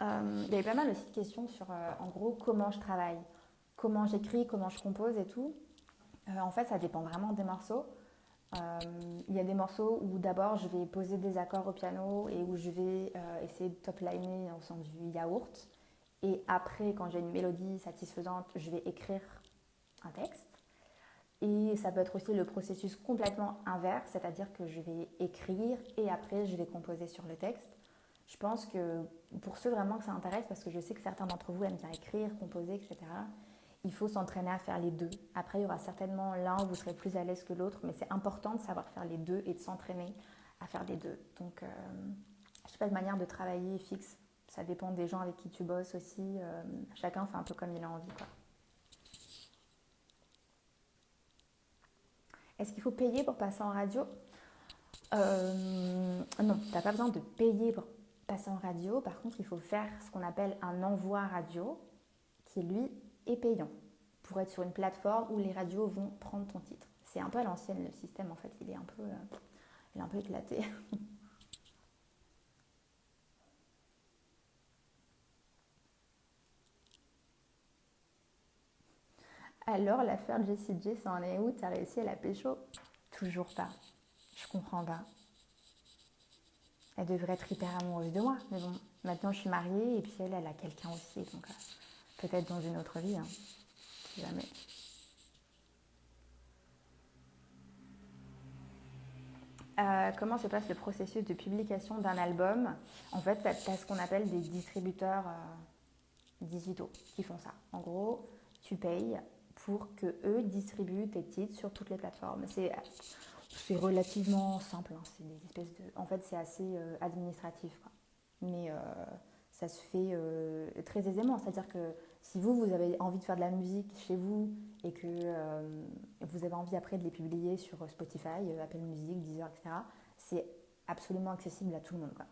Il y avait pas mal aussi de questions sur, en gros, comment je travaille, comment j'écris, comment je compose et tout. En fait, ça dépend vraiment des morceaux. Il y a des morceaux où d'abord je vais poser des accords au piano et où je vais essayer de top-liner au sens du yaourt. Et après, quand j'ai une mélodie satisfaisante, je vais écrire un texte. Et ça peut être aussi le processus complètement inverse, c'est-à-dire que je vais écrire et après je vais composer sur le texte. Je pense que pour ceux vraiment que ça intéresse, parce que je sais que certains d'entre vous aiment bien écrire, composer, etc., il faut s'entraîner à faire les deux. Après, il y aura certainement l'un où vous serez plus à l'aise que l'autre, mais c'est important de savoir faire les deux et de s'entraîner à faire les deux. Donc, je n'ai pas de manière de travailler fixe. Ça dépend des gens avec qui tu bosses aussi. Chacun fait un peu comme il a envie, quoi. Est-ce qu'il faut payer pour passer en radio? Non, tu n'as pas besoin de payer pour passer en radio. Par contre, il faut faire ce qu'on appelle un envoi radio, qui lui est payant, pour être sur une plateforme où les radios vont prendre ton titre. C'est un peu à l'ancienne le système, en fait, il est un peu éclaté. Alors, l'affaire Jessie J, ça en est où? T'as réussi à la pécho? Toujours pas. Je comprends pas. Elle devrait être hyper amoureuse de moi, mais bon, maintenant je suis mariée et puis elle a quelqu'un aussi, donc peut-être dans une autre vie, hein, si jamais. Comment se passe le processus de publication d'un album? En fait, tu as ce qu'on appelle des distributeurs digitaux qui font ça. En gros, tu payes pour que eux distribuent tes titres sur toutes les plateformes. C'est relativement simple, hein. C'est des espèces de... En fait, c'est assez administratif, quoi. Mais ça se fait très aisément. C'est-à-dire que si vous avez envie de faire de la musique chez vous et que vous avez envie après de les publier sur Spotify, Apple Music, Deezer, etc., c'est absolument accessible à tout le monde, quoi.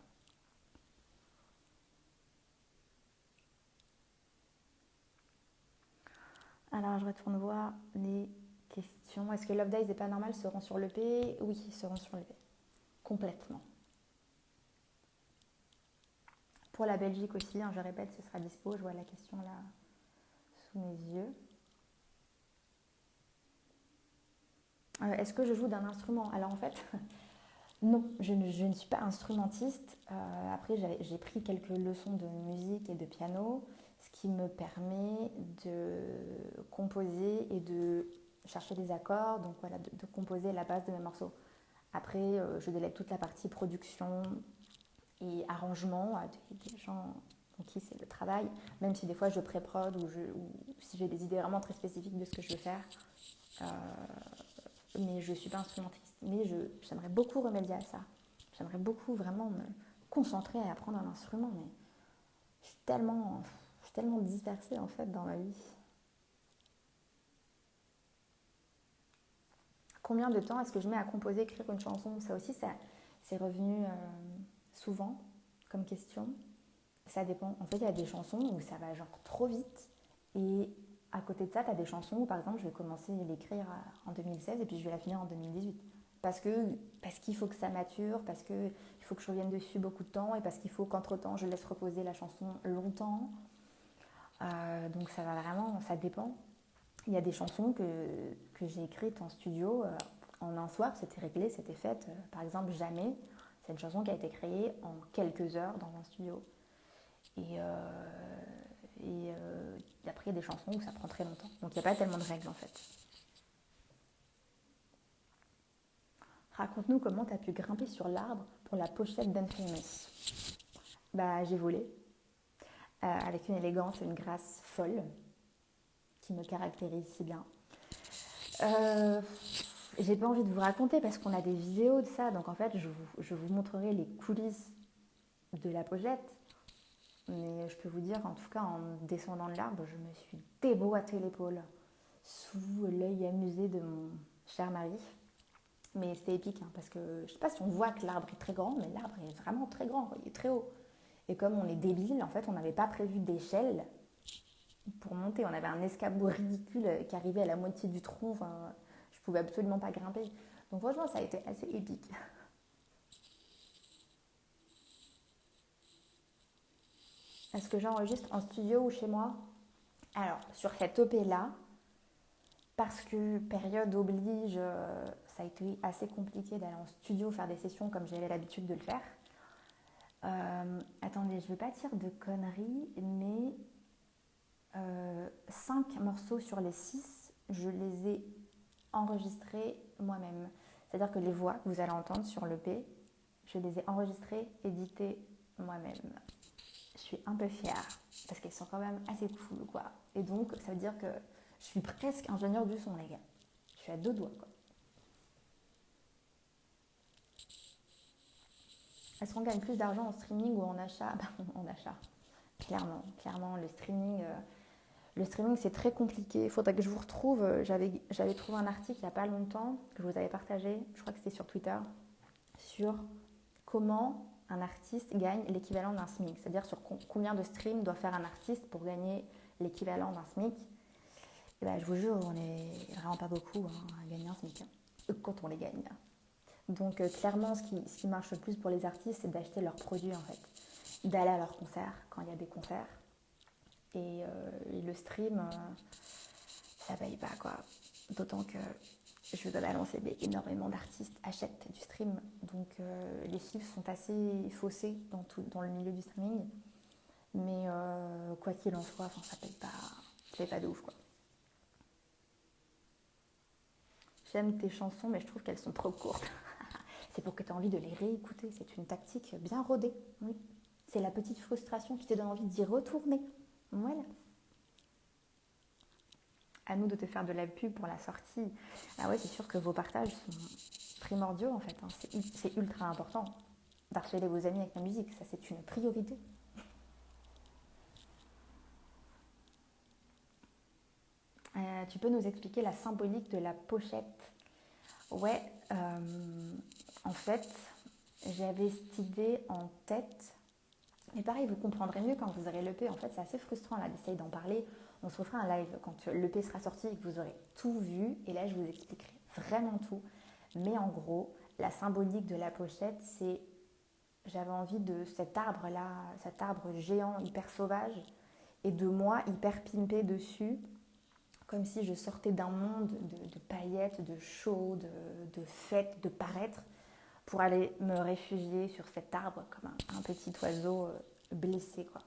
Alors, je retourne voir les questions. Est-ce que Love Days et Pas Normal seront sur l'EP? Oui, ils seront sur l'EP. Complètement. Pour la Belgique aussi, hein, je répète, ce sera dispo. Je vois la question là sous mes yeux. Est-ce que je joue d'un instrument? Alors en fait, Non, je ne suis pas instrumentiste. Après, j'ai pris quelques leçons de musique et de piano, ce qui me permet de composer et de chercher des accords, donc voilà, de composer la base de mes morceaux. Après, je délègue toute la partie production et arrangement à des gens pour qui c'est le travail, même si des fois je pré-prod ou si j'ai des idées vraiment très spécifiques de ce que je veux faire. Euh, mais je ne suis pas instrumentiste. Mais j'aimerais beaucoup remédier à ça. J'aimerais beaucoup vraiment me concentrer à apprendre un instrument, mais je suis tellement dispersée en fait dans ma vie. Combien de temps est-ce que je mets à composer, écrire une chanson? Ça aussi, c'est revenu souvent comme question. Ça dépend. En fait, il y a des chansons où ça va genre trop vite. Et à côté de ça, tu as des chansons où, par exemple, je vais commencer à l'écrire en 2016 et puis je vais la finir en 2018. Parce qu'il faut que ça mature, parce qu'il faut que je revienne dessus beaucoup de temps et parce qu'il faut qu'entre-temps, je laisse reposer la chanson longtemps. Donc ça va vraiment, ça dépend. Il y a des chansons que j'ai écrites en studio en un soir, c'était réglé, c'était fait. Par exemple, Jamais, c'est une chanson qui a été créée en quelques heures dans un studio. Et, après, il y a des chansons où ça prend très longtemps. Donc, il n'y a pas tellement de règles en fait. Raconte-nous comment tu as pu grimper sur l'arbre pour la pochette d'Unfamous. Bah, j'ai volé avec une élégance et une grâce folle qui me caractérise si bien. Euh, j'ai pas envie de vous raconter parce qu'on a des vidéos de ça. Donc, en fait, je vous montrerai les coulisses de la pochette. Mais je peux vous dire, en tout cas, en descendant de l'arbre, je me suis déboîté l'épaule sous l'œil amusé de mon cher mari. Mais c'était épique, hein, parce que je ne sais pas si on voit que l'arbre est très grand, mais l'arbre est vraiment très grand, il est très haut. Et comme on est débile, en fait, on n'avait pas prévu d'échelle pour monter. On avait un escabeau ridicule qui arrivait à la moitié du tronc. Enfin, je ne pouvais absolument pas grimper. Donc franchement, ça a été assez épique. Est-ce que j'enregistre en studio ou chez moi? Alors, sur cette EP-là, parce que période oblige, ça a été assez compliqué d'aller en studio faire des sessions comme j'avais l'habitude de le faire. Attendez, je ne vais pas dire de conneries, mais 5 morceaux sur les 6, je les ai enregistrés moi-même. C'est-à-dire que les voix que vous allez entendre sur l'EP, je les ai enregistrées, éditées moi-même. Je suis un peu fière parce qu'elles sont quand même assez cool, quoi. Et donc, ça veut dire que je suis presque ingénieure du son, les gars. Je suis à deux doigts, quoi. Est-ce qu'on gagne plus d'argent en streaming ou en achat? En achat, clairement, le streaming c'est très compliqué. Il faudrait que je vous retrouve. J'avais trouvé un article il n'y a pas longtemps que je vous avais partagé, je crois que c'était sur Twitter, sur comment un artiste gagne l'équivalent d'un SMIC, c'est-à-dire sur combien de streams doit faire un artiste pour gagner l'équivalent d'un SMIC. Et ben, je vous jure, on est vraiment pas beaucoup à gagner un SMIC quand on les gagne. Donc clairement, ce qui marche le plus pour les artistes, c'est d'acheter leurs produits en fait, d'aller à leurs concerts quand il y a des concerts. Et le stream, ça paye pas quoi. D'autant que je dois balancer, mais énormément d'artistes achètent du stream. Donc les chiffres sont assez faussés dans le milieu du streaming. Mais quoi qu'il en soit, ça paye pas de ouf quoi. J'aime tes chansons, mais je trouve qu'elles sont trop courtes. C'est pour que tu aies envie de les réécouter. C'est une tactique bien rodée. Oui. C'est la petite frustration qui te donne envie d'y retourner. Voilà. À nous de te faire de la pub pour la sortie. Ah ouais, c'est sûr que vos partages sont primordiaux en fait. Hein. C'est ultra important d'harceler vos amis avec la musique. Ça, c'est une priorité. Tu peux nous expliquer la symbolique de la pochette? Ouais, en fait, j'avais cette idée en tête. Mais pareil, vous comprendrez mieux quand vous aurez l'EP. En fait, c'est assez frustrant là d'essayer d'en parler. On se refera un live quand l'EP sera sorti et que vous aurez tout vu. Et là, je vous expliquerai vraiment tout. Mais en gros, la symbolique de la pochette, c'est... J'avais envie de cet arbre-là, cet arbre géant hyper sauvage, et de moi hyper pimpé dessus, comme si je sortais d'un monde de paillettes, de show, de fêtes, de paraître, pour aller me réfugier sur cet arbre comme un petit oiseau blessé, quoi.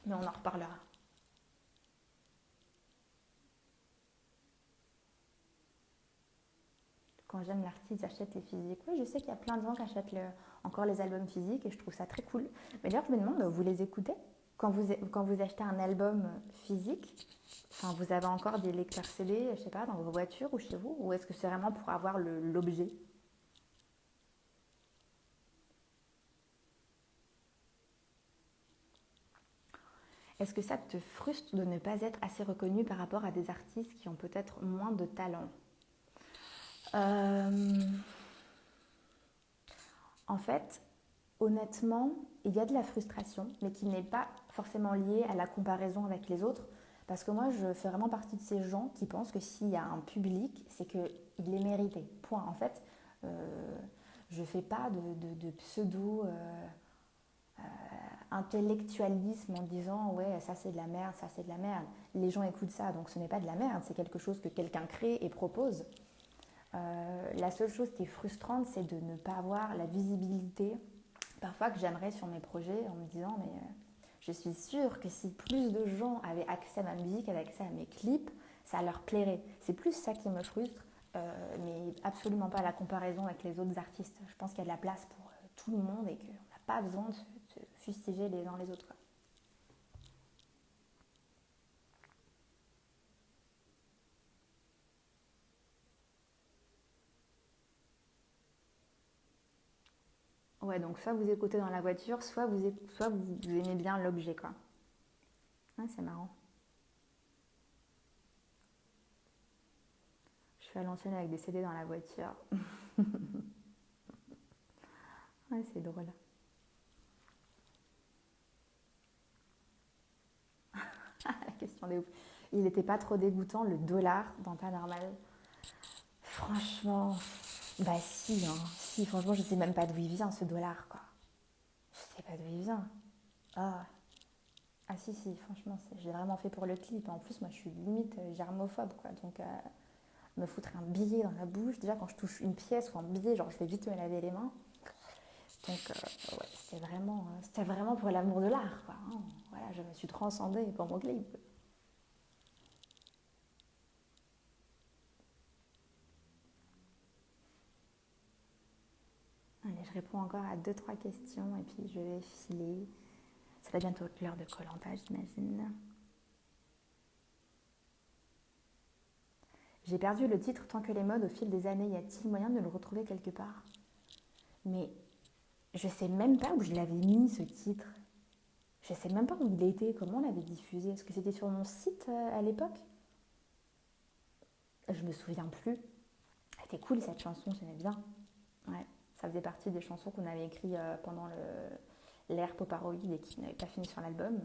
Mais on en reparlera. Quand j'aime l'artiste, j'achète les physiques. Oui, je sais qu'il y a plein de gens qui achètent encore les albums physiques et je trouve ça très cool. Mais d'ailleurs, je me demande, vous les écoutez quand vous achetez un album physique, enfin, vous avez encore des lecteurs CD, je sais pas, dans vos voitures ou chez vous? Ou est-ce que c'est vraiment pour avoir l'objet? Est-ce que ça te frustre de ne pas être assez reconnu par rapport à des artistes qui ont peut-être moins de talent? Euh, En fait, honnêtement, il y a de la frustration, mais qui n'est pas forcément liée à la comparaison avec les autres. Parce que moi, je fais vraiment partie de ces gens qui pensent que s'il y a un public, c'est qu'il est mérité. Point. En fait, je ne fais pas de pseudo intellectualisme en disant ouais, ça c'est de la merde, ça c'est de la merde. Les gens écoutent ça, donc ce n'est pas de la merde, c'est quelque chose que quelqu'un crée et propose. La seule chose qui est frustrante, c'est de ne pas avoir la visibilité parfois que j'aimerais sur mes projets en me disant mais je suis sûre que si plus de gens avaient accès à ma musique, avaient accès à mes clips, ça leur plairait. C'est plus ça qui me frustre, mais absolument pas la comparaison avec les autres artistes. Je pense qu'il y a de la place pour tout le monde et qu'on n'a pas besoin de se fustiger les uns les autres, quoi. Ouais, donc soit vous écoutez dans la voiture, soit vous aimez bien l'objet, quoi. Ouais, c'est marrant. Je suis à l'ancienne avec des CD dans la voiture. Ouais, c'est drôle. La question des ouf. Il n'était pas trop dégoûtant le dollar dans Pas Normal? Franchement, bah si, hein. Si, franchement, je sais même pas d'où il vient ce dollar, quoi. Je sais pas d'où il vient. Ah, ah si, si, franchement, je l'ai vraiment fait pour le clip. En plus, moi, je suis limite germophobe, quoi. Donc, me foutre un billet dans la bouche. Déjà, quand je touche une pièce ou un billet, genre, je vais vite me laver les mains. Donc, ouais, c'était vraiment pour l'amour de l'art, quoi, hein. Voilà, je me suis transcendée pour mon clip. Allez, je réponds encore à deux trois questions et puis je vais filer. Ça va bientôt être l'heure de koh j'imagine. J'ai perdu le titre tant que les modes au fil des années. Y a-t-il moyen de le retrouver quelque part? Mais je sais même pas où je l'avais mis ce titre. Je sais même pas où il était, comment on l'avait diffusé. Est-ce que c'était sur mon site à l'époque? Je me souviens plus. C'était cool cette chanson, j'aimais bien. Ouais, ça faisait partie des chansons qu'on avait écrites pendant l'ère Poparoid et qui n'avaient pas fini sur l'album.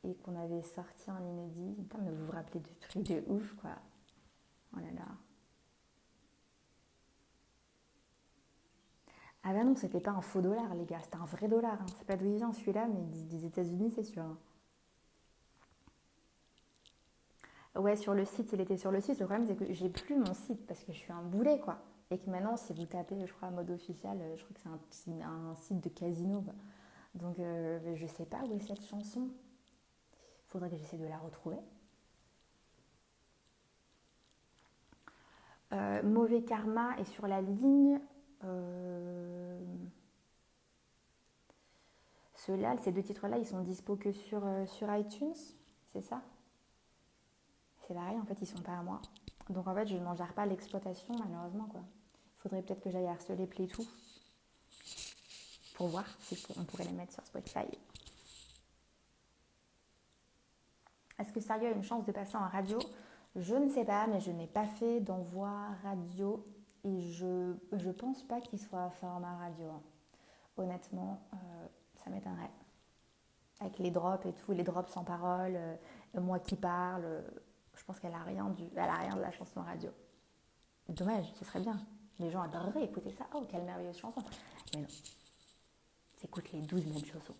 Et qu'on avait sorti en inédit. Putain, mais vous vous rappelez du truc de ouf, quoi. Oh là là. Ah bah non, c'était pas un faux dollar, les gars, c'était un vrai dollar, hein. C'est pas d'où il vient celui-là, mais des États-Unis, c'est sûr, hein. Ouais, sur le site, il était sur le site. Le problème, c'est que j'ai plus mon site parce que je suis un boulet, quoi. Et que maintenant, si vous tapez, je crois, mode officiel, je crois que c'est un site de casino, quoi. Donc, je sais pas où est cette chanson. Faudrait que j'essaie de la retrouver. Mauvais Karma est sur la ligne. Euh, Ceux-là, ces deux titres-là, ils sont dispo que sur iTunes, c'est ça? C'est pareil, en fait, ils sont pas à moi. Donc en fait, je n'en gère pas l'exploitation, malheureusement, quoi. Il faudrait peut-être que j'aille harceler Playtoo pour voir si on pourrait les mettre sur Spotify. Est-ce que Sérieux a une chance de passer en radio? Je ne sais pas, mais je n'ai pas fait d'envoi radio et je pense pas qu'il soit à format radio, hein. Honnêtement, ça m'étonnerait. Avec les drops et tout, les drops sans parole, moi qui parle, je pense qu'elle a elle a rien de la chanson radio. Dommage, ce serait bien. Les gens adoreraient écouter ça. Oh, quelle merveilleuse chanson. Mais non, j'écoute les 12 mêmes chansons.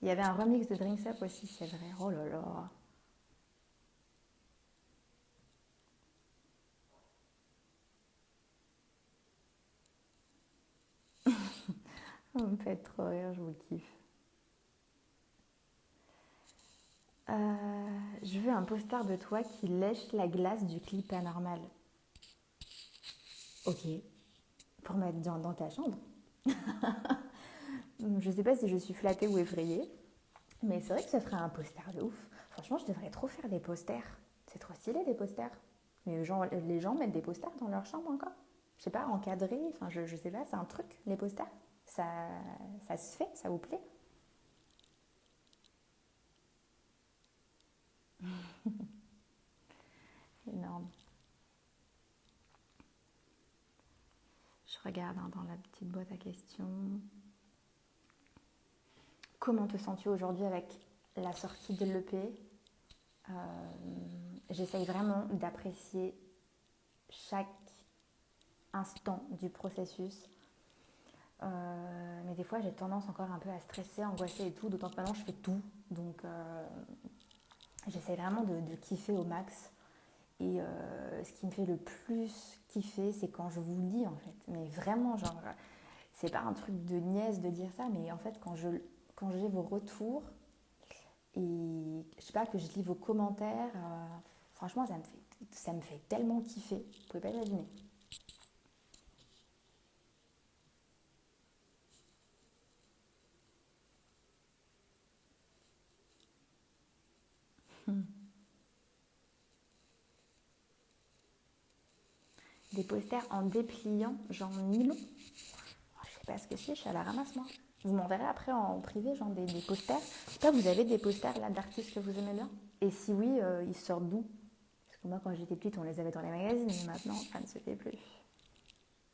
Il y avait un remix de Drinks Up aussi, c'est vrai. Oh là là. Vous me faites trop rire, je vous kiffe. Je veux un poster de toi qui lèche la glace du clip Paranormal. Ok, pour mettre dans ta chambre. Je sais pas si je suis flattée ou effrayée, mais c'est vrai que ça ferait un poster de ouf. Franchement, je devrais trop faire des posters. C'est trop stylé des posters. Mais les gens mettent des posters dans leur chambre encore. Je sais pas, encadrés, enfin je sais pas, c'est un truc, les posters. Ça, ça se fait, ça vous plaît? Énorme. Je regarde dans la petite boîte à questions. Comment te sens-tu aujourd'hui avec la sortie de l'EP? J'essaye vraiment d'apprécier chaque instant du processus. Mais des fois, j'ai tendance encore un peu à stresser, angoisser et tout, d'autant que maintenant, je fais tout. Donc, j'essaye vraiment de kiffer au max. Et ce qui me fait le plus kiffer, c'est quand je vous lis, en fait. Mais vraiment, genre, c'est pas un truc de niaise de dire ça, mais en fait, quand j'ai vos retours et je sais pas, que je lis vos commentaires, franchement, ça me fait tellement kiffer. Vous pouvez pas imaginer. Des posters en dépliant, genre nylon. Je sais pas ce que c'est, je suis à la ramasse moi. Vous m'enverrez après en privé, genre des posters. Je sais pas, vous avez des posters là d'artistes que vous aimez bien? Et si oui, ils sortent d'où? Parce que moi, quand j'étais petite, on les avait dans les magazines, mais maintenant, ça ne se fait plus.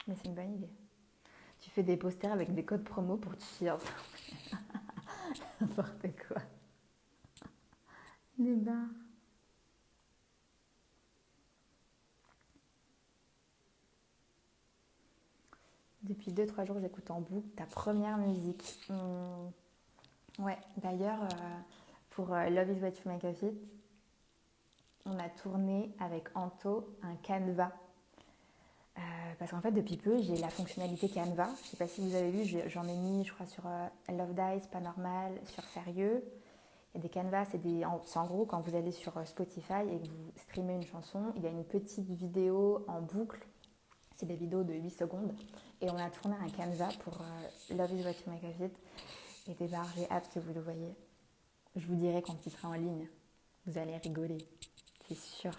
Mais c'est une bonne idée. Tu fais des posters avec des codes promo pour Cheers. N'importe quoi. Les bars. Depuis 2-3 jours, j'écoute en boucle ta première musique. Ouais, d'ailleurs, pour Love is What You Make of It, on a tourné avec Anto un Canva. Parce qu'en fait, depuis peu, j'ai la fonctionnalité Canva. Je ne sais pas si vous avez vu, j'en ai mis, je crois, sur Love Dice, Pas Normal, sur Sérieux. Il y a des Canvas, c'est en gros quand vous allez sur Spotify et que vous streamez une chanson, il y a une petite vidéo en boucle. C'est des vidéos de 8 secondes. Et on a tourné un Canva pour Love is What You Make of It. Et des barres, j'ai hâte que vous le voyez. Je vous dirai quand il sera en ligne. Vous allez rigoler, c'est sûr.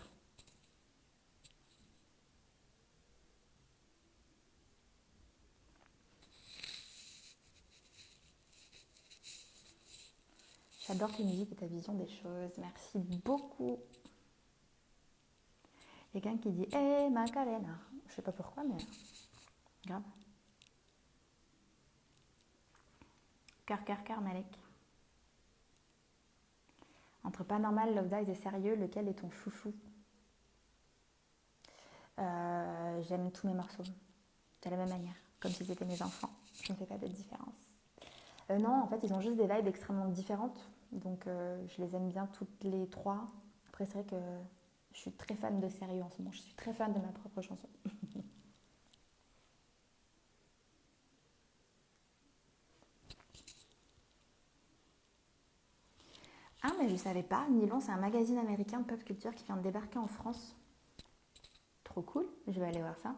J'adore tes musiques et ta vision des choses. Merci beaucoup. Il y a quelqu'un qui dit Hey Macarena. Je sais pas pourquoi, mais grave. Cœur, Malek. Entre Pas Normal, Love Dies et Sérieux, lequel est ton chouchou? J'aime tous mes morceaux de la même manière, comme si c'était mes enfants. Je ne fais pas de différence. Non, en fait, ils ont juste des vibes extrêmement différentes. Donc, je les aime bien toutes les trois. Après, c'est vrai que je suis très fan de Sérieux en ce moment. Je suis très fan de ma propre chanson. Ah, mais je savais pas. Nylon, c'est un magazine américain de pop culture qui vient de débarquer en France. Trop cool. Je vais aller voir ça.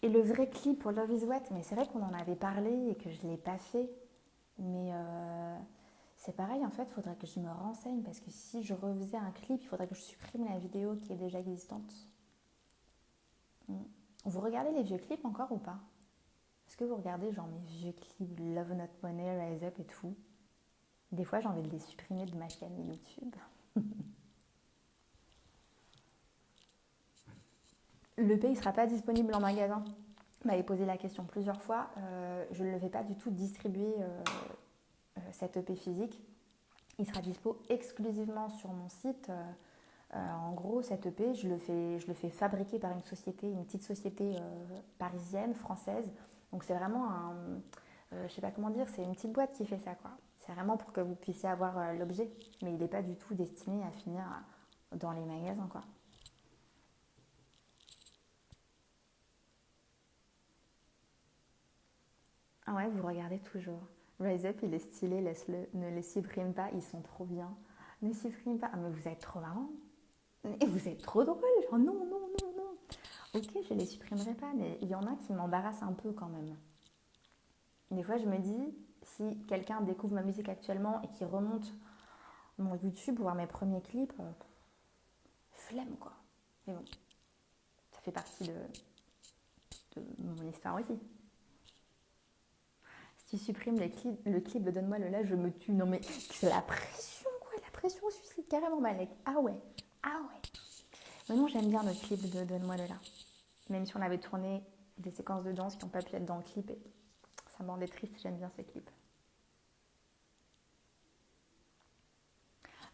Et le vrai clip pour Love is What, mais c'est vrai qu'on en avait parlé et que je ne l'ai pas fait. Mais c'est pareil, en fait, il faudrait que je me renseigne parce que si je refaisais un clip, il faudrait que je supprime la vidéo qui est déjà existante. Vous regardez les vieux clips encore ou pas? Est-ce que vous regardez genre mes vieux clips Love Not Money, Rise Up et tout? Des fois, j'ai envie de les supprimer de ma chaîne YouTube. Le L'EP, il ne sera pas disponible en magasin. Vous m'avez posé la question plusieurs fois. Je ne le vais pas du tout distribuer cet EP physique. Il sera dispo exclusivement sur mon site. En gros, cet EP, je le fais fabriquer par une petite société parisienne, française. Donc c'est vraiment je ne sais pas comment dire, c'est une petite boîte qui fait ça, quoi. C'est vraiment pour que vous puissiez avoir l'objet, mais il n'est pas du tout destiné à finir dans les magasins, quoi. Ah, vous regardez toujours. Rise Up, il est stylé, laisse-le. Ne les supprime pas, ils sont trop bien. Ne supprime pas. Ah, mais vous êtes trop marrant. Et vous êtes trop drôle. Genre, non, non, non, non. Ok, je les supprimerai pas, mais il y en a qui m'embarrassent un peu quand même. Des fois, je me dis, si quelqu'un découvre ma musique actuellement et qui remonte mon YouTube, voir mes premiers clips, flemme quoi. Mais bon, ça fait partie de mon histoire aussi. Si tu supprimes le clip de Donne-moi le là, je me tue. Non mais c'est la pression quoi, la pression suicide carrément Malek. Ah ouais, ah ouais. Mais non, j'aime bien le clip de Donne-moi le là. Même si on avait tourné des séquences de danse qui n'ont pas pu être dans le clip, et ça me rendait triste, j'aime bien ces clips.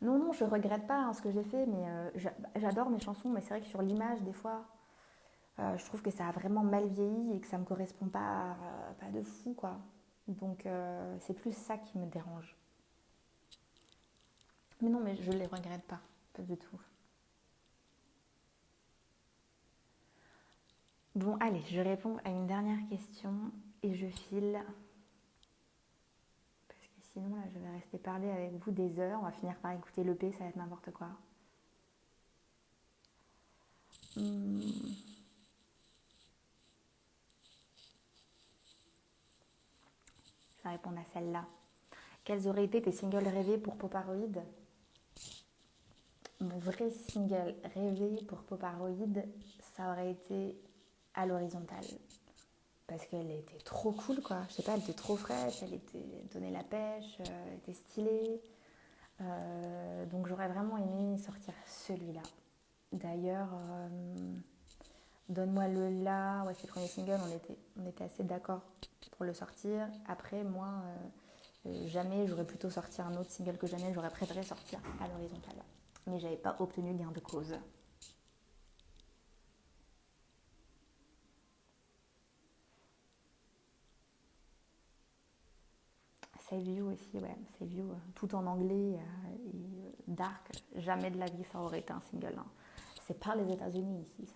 Non, non, je regrette pas ce que j'ai fait, mais j'adore mes chansons, mais c'est vrai que sur l'image, des fois, je trouve que ça a vraiment mal vieilli et que ça me correspond pas de fou, quoi. Donc, c'est plus ça qui me dérange. Mais non, mais je les regrette pas du tout. Bon, allez, je réponds à une dernière question et je file. Parce que sinon, là, je vais rester parler avec vous des heures. On va finir par écouter l'EP, ça va être n'importe quoi. Hmm. Je vais répondre à celle-là. Quels auraient été tes singles rêvés pour Poparoid? Mon vrai single rêvé pour Poparoid, ça aurait été à l'horizontale. Parce qu'elle était trop cool, quoi. Je sais pas, elle était trop fraîche, elle donnait la pêche, elle était stylée. Donc j'aurais vraiment aimé sortir celui-là. D'ailleurs, Donne-moi le là, ouais, c'est le premier single, on était assez d'accord pour le sortir. Après, moi, jamais, j'aurais plutôt sorti un autre single que jamais, j'aurais préféré sortir à l'horizontale. Mais j'avais pas obtenu gain de cause. Save You aussi, ouais, Save You, tout en anglais et dark, jamais de la vie ça aurait été un single. Hein. C'est pas les États-Unis ici, ça.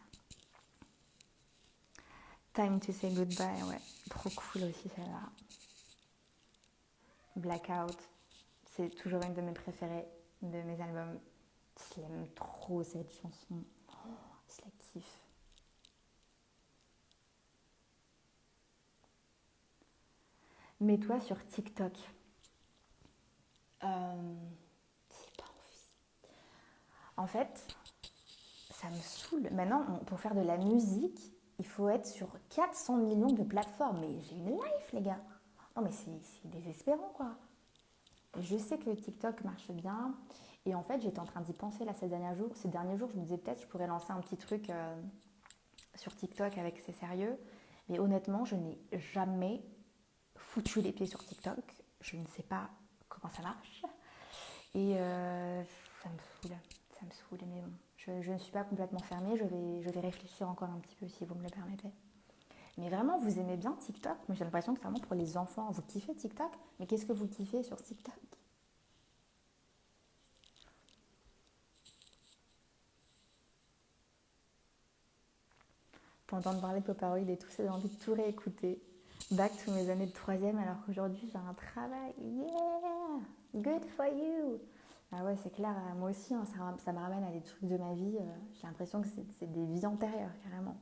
Time to Say Goodbye, ouais, trop cool aussi celle-là. Blackout, c'est toujours une de mes préférées de mes albums. Je l'aime trop cette chanson. Oh, je la kiffe. Mets-toi sur TikTok. J'ai pas envie. En fait, ça me saoule. Maintenant, pour faire de la musique, il faut être sur 400 millions de plateformes. Mais j'ai une life, les gars. Non, mais c'est désespérant, quoi. Je sais que TikTok marche bien. Et en fait, j'étais en train d'y penser là ces derniers jours. Ces derniers jours, je me disais peut-être que je pourrais lancer un petit truc sur TikTok avec C'est sérieux. Mais honnêtement, je n'ai jamais foutu les pieds sur TikTok. Je ne sais pas comment ça marche. Et ça me saoule. Ça me saoule. Mais bon, je ne suis pas complètement fermée. Je vais réfléchir encore un petit peu si vous me le permettez. Mais vraiment, vous aimez bien TikTok? Moi, j'ai l'impression que c'est vraiment pour les enfants. Vous kiffez TikTok? Mais qu'est-ce que vous kiffez sur TikTok? T'entendre parler de Poparoid et tout, j'ai envie de tout réécouter. Back to mes années de troisième alors qu'aujourd'hui j'ai un travail. Yeah! Good for you! Ah ouais, c'est clair, moi aussi, hein, ça me ramène à des trucs de ma vie. J'ai l'impression que c'est des vies antérieures, carrément.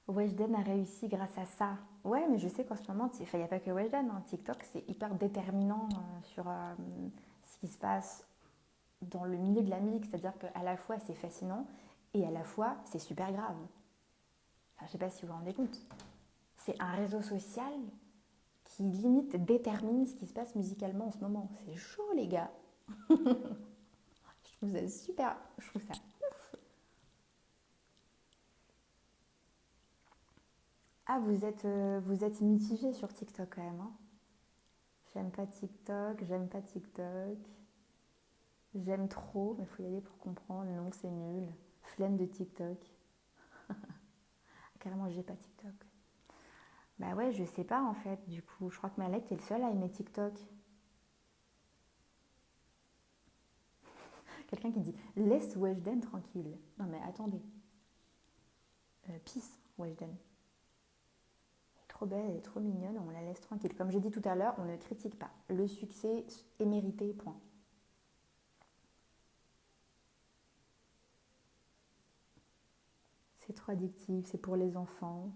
Weshden a réussi grâce à ça. Ouais, mais je sais qu'en ce moment, il n'y a pas que Weshden. Hein, TikTok, c'est hyper déterminant sur ce qui se passe dans le milieu de la musique. C'est-à-dire qu'à la fois, c'est fascinant et à la fois, c'est super grave. Enfin, je ne sais pas si vous vous rendez compte. C'est un réseau social qui limite détermine ce qui se passe musicalement en ce moment. C'est chaud, les gars. Je trouve ça super. Je trouve ça. Ah, vous êtes mitigé sur TikTok quand même. Hein. J'aime pas TikTok, j'aime pas TikTok. J'aime trop, mais il faut y aller pour comprendre. Non, c'est nul. Flemme de TikTok. Carrément, j'ai pas TikTok. Bah ouais, je sais pas en fait, du coup. Je crois que Malek, t'es le seul à aimer TikTok. Quelqu'un qui dit laisse Weshden tranquille. Non mais attendez. Peace. Weshden. Trop belle, elle est trop mignonne, on la laisse tranquille. Comme j'ai dit tout à l'heure, on ne critique pas. Le succès est mérité, point. C'est trop addictif, c'est pour les enfants.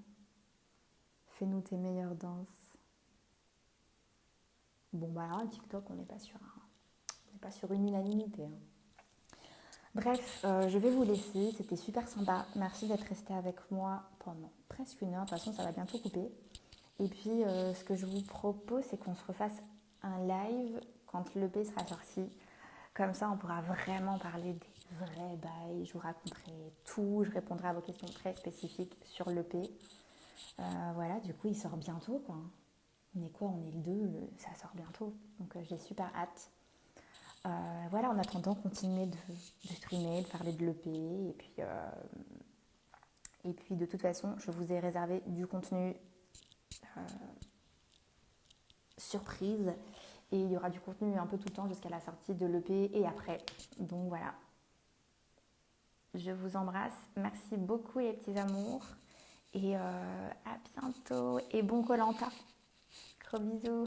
Fais-nous tes meilleures danses. Bon, bah là, TikTok, on n'est pas sur une unanimité. Hein. Bref, je vais vous laisser. C'était super sympa. Merci d'être resté avec moi pendant presque 1 heure. De toute façon, ça va bientôt couper. Et puis, ce que je vous propose, c'est qu'on se refasse un live quand l'EP sera sorti. Comme ça, on pourra vraiment parler des vrais bails. Je vous raconterai tout. Je répondrai à vos questions très spécifiques sur l'EP. Voilà, du coup, il sort bientôt, quoi. On est quoi? On est le 2, ça sort bientôt. Donc, j'ai super hâte. Voilà, en attendant, continuez de streamer, de parler de l'EP. Et puis, de toute façon, je vous ai réservé du contenu surprise. Et il y aura du contenu un peu tout le temps jusqu'à la sortie de l'EP et après. Donc, voilà. Je vous embrasse. Merci beaucoup, les petits amours. Et à bientôt. Et bon Koh-Lanta. Gros bisous.